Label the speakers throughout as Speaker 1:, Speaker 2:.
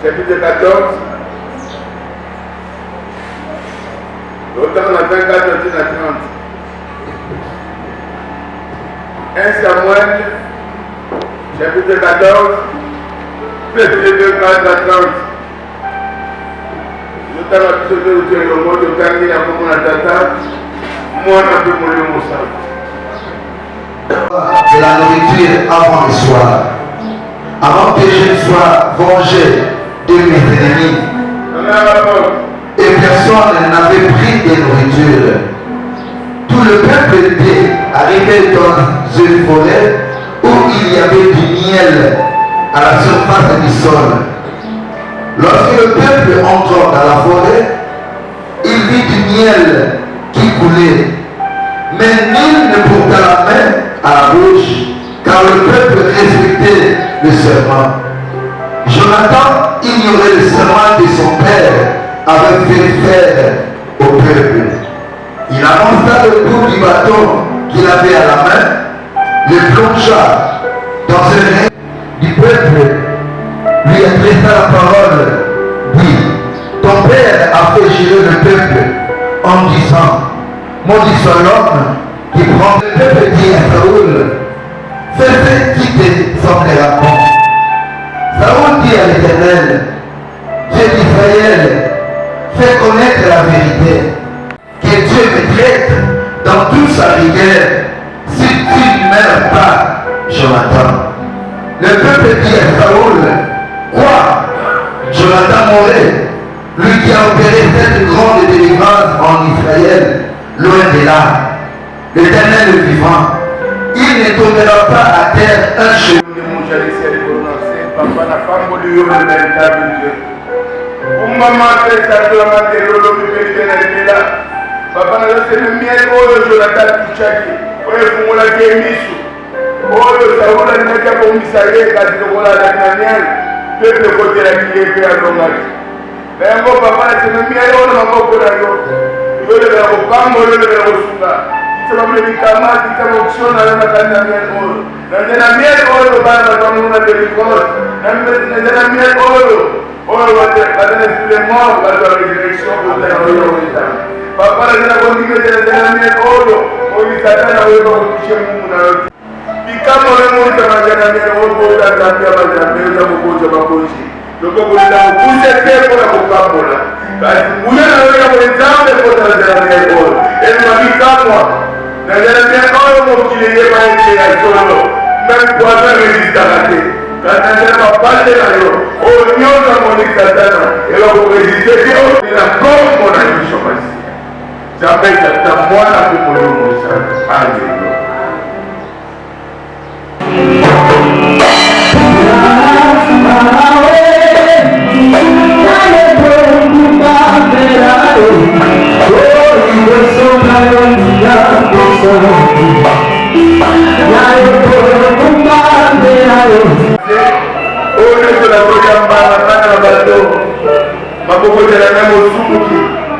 Speaker 1: Chapitre 14, l'auteur la 24 à 30. 1 Samuel, chapitre 14, verset 24 à 30. L'auteur a pu se faire le mot de Kangina comme on a tata, moi on a pu mourir mon sang.
Speaker 2: De la nourriture avant le soir, avant que je ne sois vengé de mes ennemis. Et personne n'avait pris de nourriture. Tout le peuple était arrivé dans une forêt où il y avait du miel à la surface du sol. Lorsque le peuple entra dans la forêt, il vit du miel qui coulait. Mais nul ne porta la main à la bouche, car le peuple respectait le serment. Jonathan ignorait le serment de son père, avait fait faire au peuple. Il avança le bout du bâton qu'il avait à la main, le plongea dans un rêve du peuple, lui adressa la parole, dit, ton père a fait jurer le peuple en disant, maudit soit l'homme qui prend le peuple dit à Saoul, fais quitter son bon. Saoul dit à l'Éternel, Dieu d'Israël, fais connaître la vérité, que Dieu me traite dans toute sa rigueur, si tu ne meurs pas, Jonathan. Le peuple dit à Saoul, quoi? Jonathan mourrait, lui qui a opéré cette grande délivrance en Israël, loin de là. L'Éternel le vivant, il ne tombera pas à terre un cheveu.
Speaker 1: Papa na se le miel oyo Jonathan tuchaki oyo fungola ke misu oyo Saoul n'aka komisa ye kasi lokola na miel pepe kotela ki ye pe alongaki yango papa na se le miel oyo na maboko na yo yolebela kopamba yolebela kosunga kitaba medikama kitaba option na yo na kati na miel oyo nande na miel oyo bana batango na délivrance nande na miel oyo batana sur les morts bato ya résurrection kotela oyo oyetanga papa na kondimezela miel oyo oyo satana oyo bakotushe mungu na yo bikama oyo moita majana miel oyo otatambia bazambe oza kokonza bakonzi lokokolila kokuse te mpona kopambola kasi nguya na yo ya koezambe mpona nazala miel oyo elima bikamwa nazala miel oyo mokili yeba ete ya solo même poison resistaka te kasi nazala bapande na yo oyo nyonso amoni satana ebakoresiste te oyo na kombo na biso masi j'appelle ta mwana kumolo musana. Alléluia.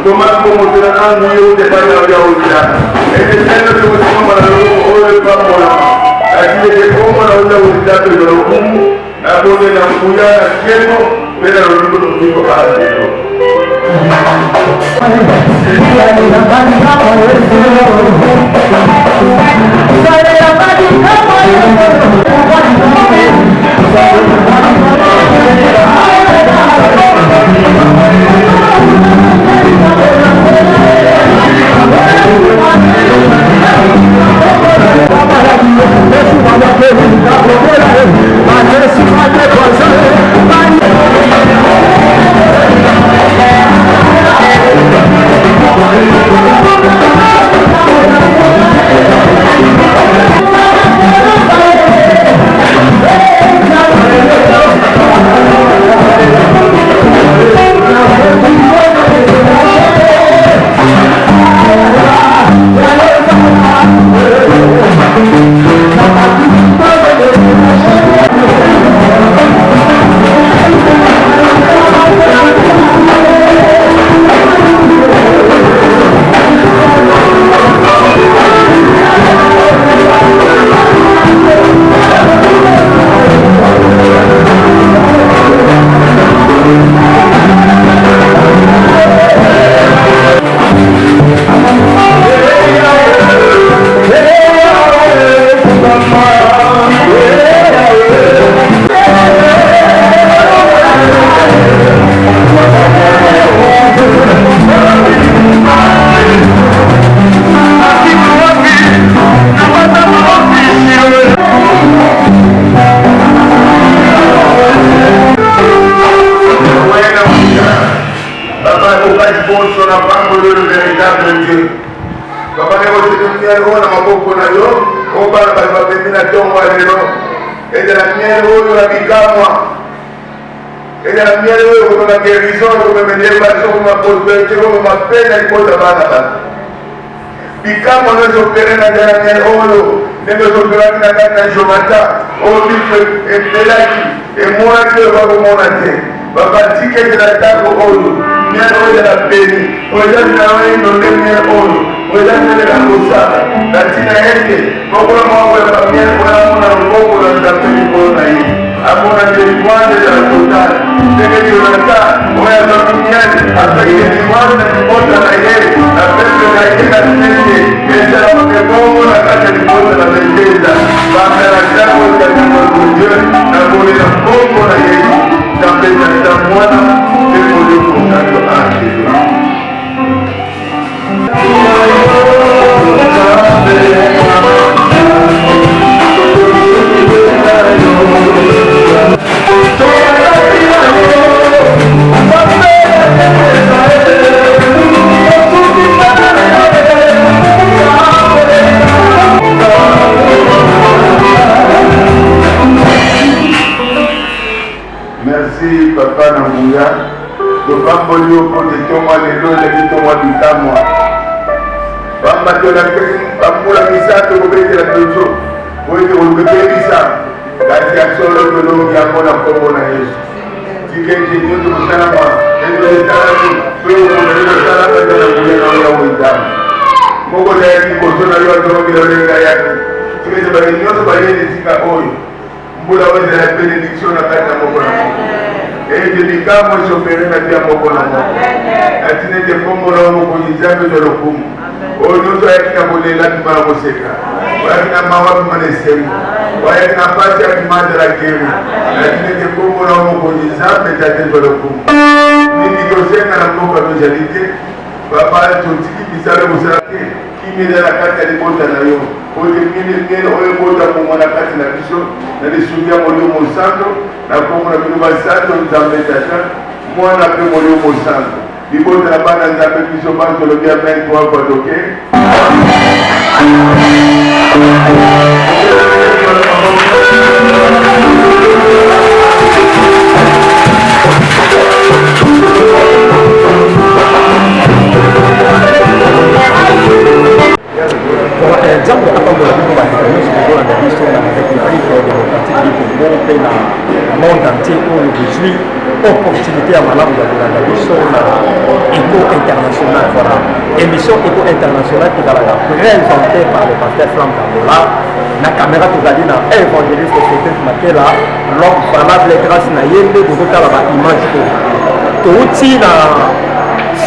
Speaker 1: Comment on peut en nous de pas y et de faire le mouvement dans le pas pour la vie de comment on a aussi d'être le coup la bonne la fouilla la tienne mais dans le niveau de tout pas Dieu. Papa n'est pas de miel, on a beaucoup de l'eau, on parle de la pénétration, on va de l'eau. Et de la miel, on a mis moi. Et de la miel, on a guérison, on a mis l'élévation, on a prospérité, on a peine et on a mal. Bikama unazopeleka ndani ya olo nimezopeleka ndani ya jomata obife empelaki emwake wabomona te babatike de tako olo nyano ya la peni oja na wendo ndani ya olo oja na la musala latina yake kwa mambo ya pamia kwa na ngogo na ndapeni kwa hii amona de mwande ya total tege jonata oya za duniani hata ile mwande na moja na yeye na pembe na yeye na nene esa la ngogo na kata ni moja na bendeza baba la jambo ya Dieu na bole na ngogo na yeye também na mwana demoleu contato ake Merci papa Nambuya. Topamboli opote tomwa lelo leki tomwa bikamwa. Pamba tola pambula misato kobetela tozo. Oite olubebisa. Kati ya solo tolo ya kona kombo na Yesu. Tikenje nyoto kusalama. Endo letaraji. Peo kumele salama jana kuya na uya uidamu. Moko na yaki kosona yuwa tono bila lenga yaki. Tikenje bali nyoto bali tika oyo. Mbula weze la benediction na kata moko na moko. Et de l'Ikamo s'opérer na dia moko na moko. Atine de kombo na moko nizambe de lokumu. Oyo to yakina bolela kimara moseka. Wakina mawapi manesemu. Wakina pasi ya kimanda la kemi. Atine de kombo na moko nizambe de lokumu. Niki tosenga na moko no jalite. Papa totiki bisale musake. Kimile la kata libota na yo. Oye mine oye bota kumona kati na biso. Na lisumbia molio mosando. Na kombo na binuba sato nzambe tata. Mwana pe molio mosando. Bibota na bana nzambe biso banzo lobia 23 kwa doke.
Speaker 3: Jambo akambola bino batekanisi kokola na biso na République démocratique du Congo mpe na monde entier oyo bozwi opportunité ya malamu ya kolanda biso na Eco International. Voilà, émission Eco International ezalaka présentée par le pasteur Flam Kambola na caméra tozali na évangéliste Cédric Makela. L'homme valable grâce na ye nde bozotala ba image oyo touti na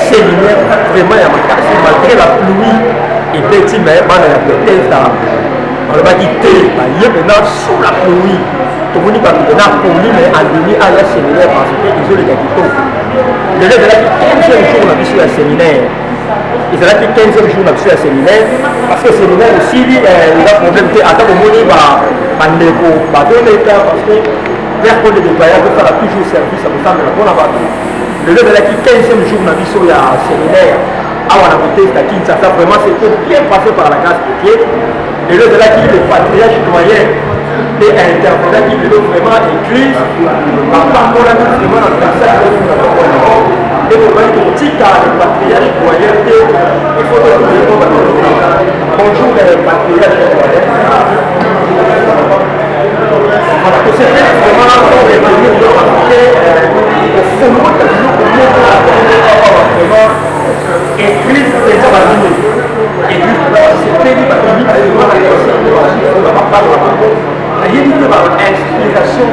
Speaker 3: séminaire vraiment ya makasi malgré la pluie. Et petit mais bana ya Bethesda balobaki te baye maintenant sous la pluie tomoni bato na poli mais andimi aya séminaire parce que ezoleka kitoko lelo ezalaki 15e jour na biso ya séminaire ezalaki 15e jour na biso ya séminaire parce que séminaire osili eza problème te ata bomoni bandeko bazoleka parce que père qu'on est déployé azosala toujours service ya kosambela mpona bato lelo ezalaki 15e jour na biso ya séminaire. Awa na Bethesda Kinshasa, vraiment c'était bien passé par la grâce de Dieu. Et là, c'est là qu'il est le patriarche doyen et intervenant qui est vraiment écrit par rapport à nous vraiment dans le ça et pour voir que petit cas le patriarche doyen il faut que nous bonjour le patriarche doyen. Voilà, que c'est vraiment encore des manières de remarquer au fond de vraiment église déjà basée église c'était du bâtiment vraiment la personne de la on va pas parler il y a une inspiration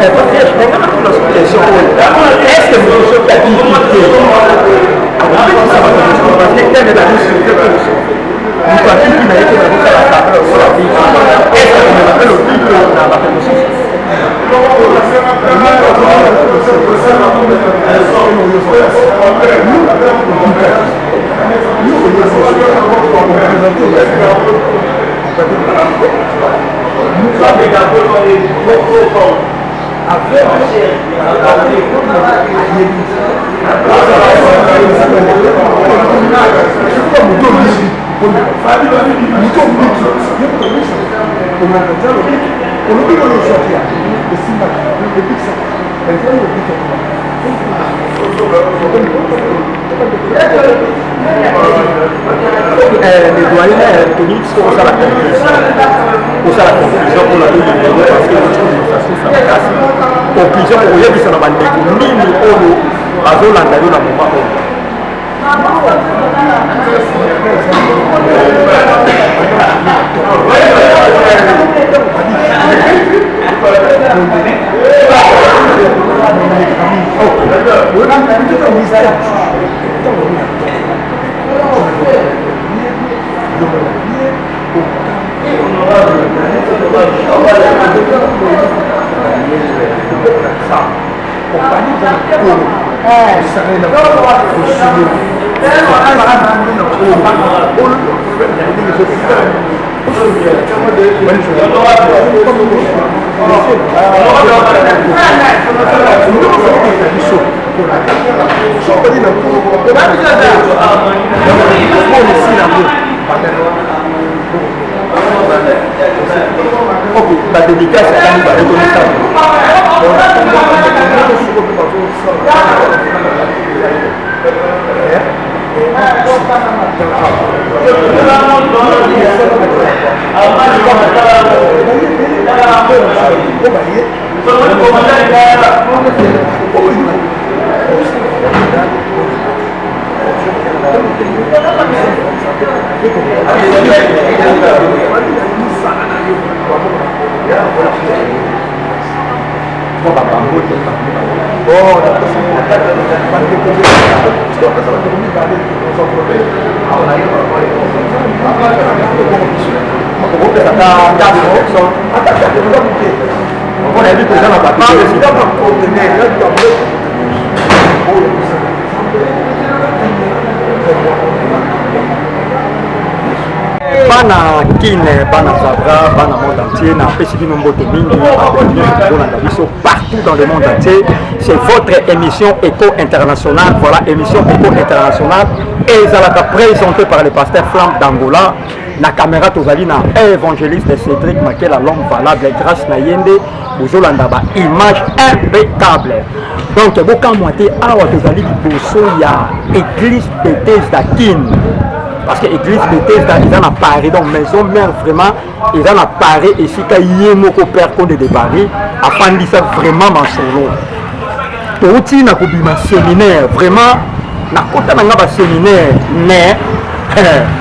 Speaker 3: est-ce que vous avez les doyens techniques sont à la conclusion pour la parce que conclusion pour y aller sur la bande de nini olo azolanda yo na moment la dédicace à la reconnaissance. Bana Kine, Bana Zabra, Bana monde entier, n'a pas suivi nombre de partout dans le monde entier. C'est votre émission Écho International. Voilà, émission Écho International. Et elle a présenté par le pasteur Flamme d'Angola. La caméra Tozalina, évangéliste Cédric Makela, l'homme valable, grâce à Yende, Bouzolanda, image impeccable. Donc, beaucoup moitié, awa Tozali, il y a église de Tezdakin. Parce que l'église de Bethesda, ils en a parlé, donc maison mère vraiment, ils en a parlé et si il y a un père qu'on est de Paris, afin de ça vraiment en solo. Tout na kubima séminaire, vraiment, na kota na ngaba séminaire, mais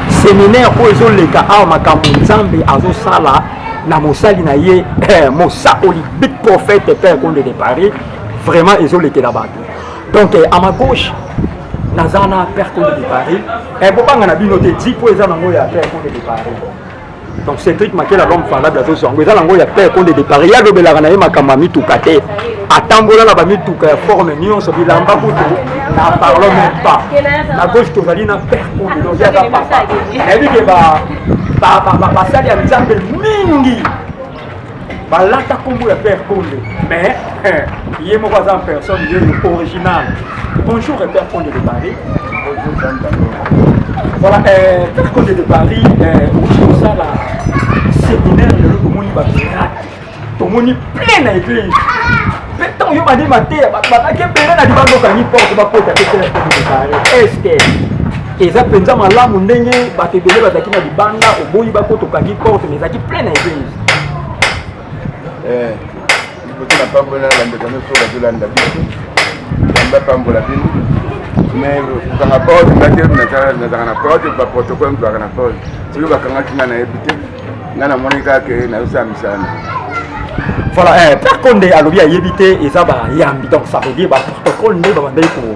Speaker 3: séminaire où ils ont les cas à Makamuzambe, azo sala, na mosali na ye, mosa oli big prophète père qu'on est de Paris, vraiment ils ont les cas là-bas. Donc à ma gauche, Nazana père qu'on est de Paris, et pourquoi on a vu noter 10 pour les années à père qu'on est de Paris. Donc Cédric Makela l'homme valable à tous les années à père qu'on est de Paris. Il y a le Belaranaï Makamami tout caté. Atambola la bami tout forme nion so bilamba kutu na parlons même pas. La gauche Tozalina père qu'on est donc ya papa. Et dit que ba sali ya nzambe mingi. Balata kombo ya père Condé. Mais il est mon voisin en personne, il est original. Bonjour père Condé de Paris. Voilà, père Condé de Paris, où ça la séminaire de l'Otomoni Babirate. Tomoni plein à l'église. Mais tant que je m'ai dit, est-ce que et ça pensa mala mundenge batebele bazaki na libanda oboyi bakoto kangi porte mais zaki plein na église.
Speaker 1: Il faut pas prendre la ndekano sur la dolanda biso. Namba pambola bino. Mais quand la porte na porte ba protocole ba na porte. Tu vas quand tu na ebité. Na monika ke na usa misana.
Speaker 3: Voilà, Père Condé a lobby à éviter et ça va yambi. Donc ça veut dire bah protocole ne va demander pour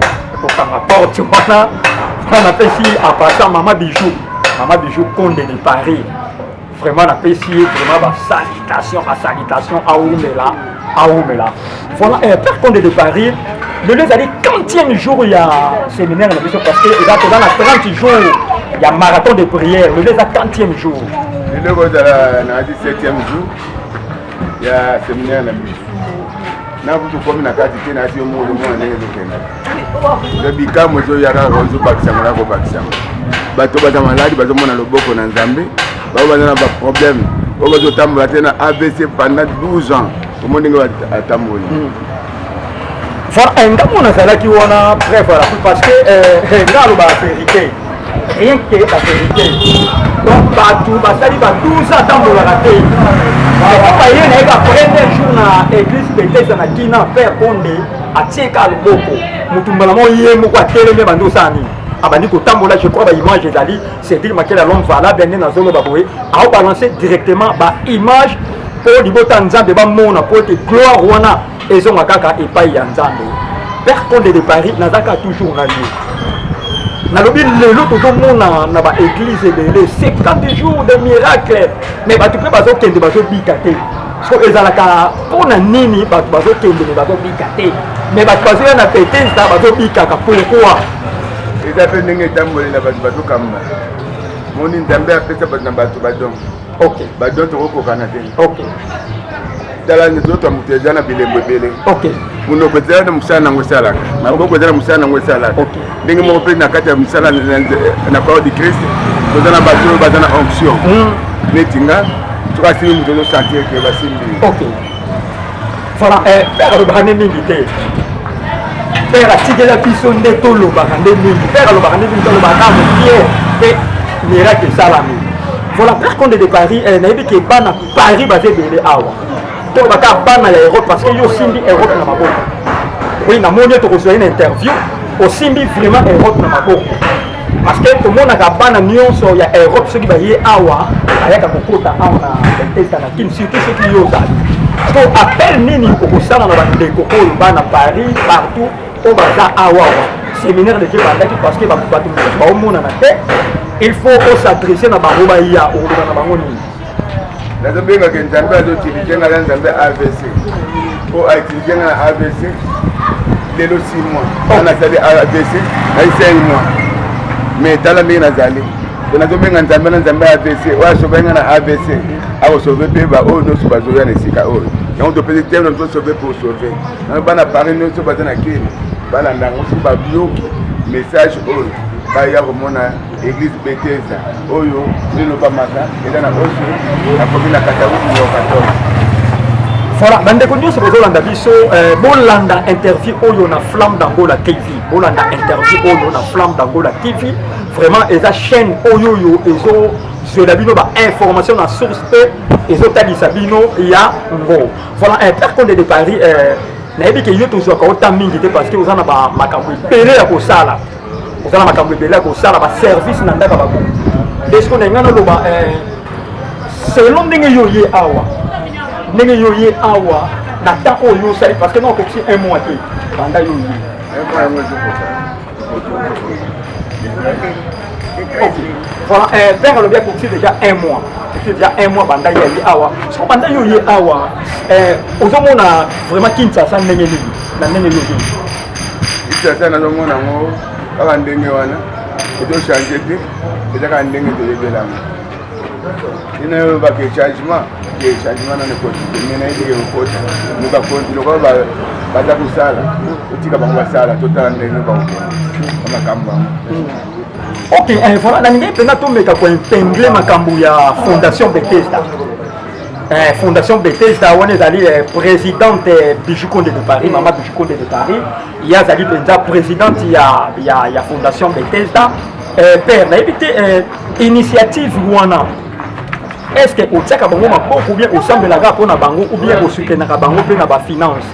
Speaker 3: un rapport tu vois là. On appelle ici à passant Maman Bijou Condé de Paris. Vraiment on appelle ici vraiment bah salutation à Oumela. Voilà, Père Condé de Paris. Le lieu d'aller 40e jour il y a séminaire parce que dans la 30 jours il y a marathon de prière. Le lieu à 40e jour.
Speaker 1: Le lieu à 17e jour. Il y a séminaire. Na kutu komi na kati te na sio mo mo ndenge zokenda. Le bikamo zo yaka rozo bakisama na ko bakisama. Bato baza maladi bazo mona loboko na Nzambe. Ba baza na ba problème. Ba bazo tambola te na ABC pendant 12 ans. Comment ndenge ba tambola.
Speaker 3: Voilà, ndamo na sala ki wana préfère parce que ngalo ba vérité. Rien que la vérité. Donc bato basali ba 12 ans tambola na te. Il y a un premier jour dans l'église Bethesda na Kina Père Condé a tieka loboko mutumbala mo yemo kwa teleme bando sani abandi ko tambola je crois ba image ezali c'est dire maquer la l'homme valable na zolo baboé a balancer directement ba image pour libota Nzambe ba mona pour que gloire wana ezonga kaka epai ya Nzambe. Père Condé de Paris nazaka toujours na lieu nalobi lelo tozomona na ba église ebele 50 jours de miracle mais bato mpe bazokende bazobika te so ezalaka mpona nini bato bazokende me bazobika te mais bato bazoya na Bethesda bazobikaka pourquoi
Speaker 1: eza mpe ndenge etambolela bato bazokamba moni Nzambe apesa bato na bato badon badon tokokokana te tala nzoto moto eza na bilembo ebele munoko ezala na mosala nango esalaka maboko ezala mosala nango esalaka ndenge moko mpe na kati ya mosala na corps du Christ toza na bato oyo baza na onction neti nga soki asimbi moto ozosentir ke basimbi
Speaker 3: voilà père alobaka nde mingi te père atikela biso nde tolobaka nde mingi père alobaka nde mingi tolobaka mokie mpe miracle esalami voilà père Condé de Paris nayebi ke bana Paris baza ebele awa to baka bana ya Europe parce que yo simbi Europe na maboko oui na moni to kozwa une interview au simbi vraiment Europe na maboko parce que tout le monde a bana nyonso ya Europe ceux qui ba ye awa ayaka kokota awa na Bethesda na kin surtout ceux qui yo zali parce que appel nini okosala na bandeko oyo bana Paris partout au baza awa séminaire de bandaki parce que bato ba omona na te il faut s'adresser na bango ba ya o na bango nini
Speaker 1: nazobenga ke Nzambe azoutilize nga na Nzambe AVC po autilize nga na AVC lelo 6 mois anasali AVC na 5 mois mais tala ndenge nazali nazobenga Nzambe na Nzambe AVC oyo asauve nga na AVC akosauve mpe baoyo nyonso bazoya na esika oyo yango topesi te tozosauve mpo osauve na bana Paris nyonso baza na kini balanda yango soki babioki message oyo baya komona église Bethesda oyo lelo bamaka eza na oso akomi na kataruki yo 14
Speaker 3: voilà bandeko nyonso bozolanda biso bolanda interview oyo na Flamme d'Angola TV bolanda interview oyo na Flamme d'Angola TV vraiment eza chaîne oyo yo ezozwela bino ba information na source pe ezotalisa bino ya ngo voilà Père Condé de Paris nayebi ke yo tozwaka ota mingi te parce que oza na makambo ebele ya kosala ozala makambo ebele ya kosala baservice na ndaka bango est-ce que ndenge naloba selon ndenge yo ye awa ndenge yo ye awa na temps oyo osali parce que non okoki un mois te banda yo ye voilà père alobi akoki déjà un mois banda ye awa so banda yo ye awa ozomona vraiment Kinshasa ndenge nini na ndenge yo ye
Speaker 1: Kinshasa nazomona ngo kaka ndenge wana ezochange te ezaka ndenge toyebelanga ina yolobaka changement nano ekotike na yebike kokota mokakonti lokola baza kosala otika bango basala totala ndenge bakokona bamakambo bango
Speaker 3: ok voilà nalingi mpenza tomeka koimpengle makambo ya fondation Bethesda Fondation Bethesda wana ezali présidente Bijou Condé de Paris Maman Bijou Condé de Paris ya azali mpenza présidente ya Fondation Bethesda père nayebi te initiative wana est-ce que otiaka bango maboko ou bien osambelaka mpona bango ou bien osoutenaka bango mpe na bafinance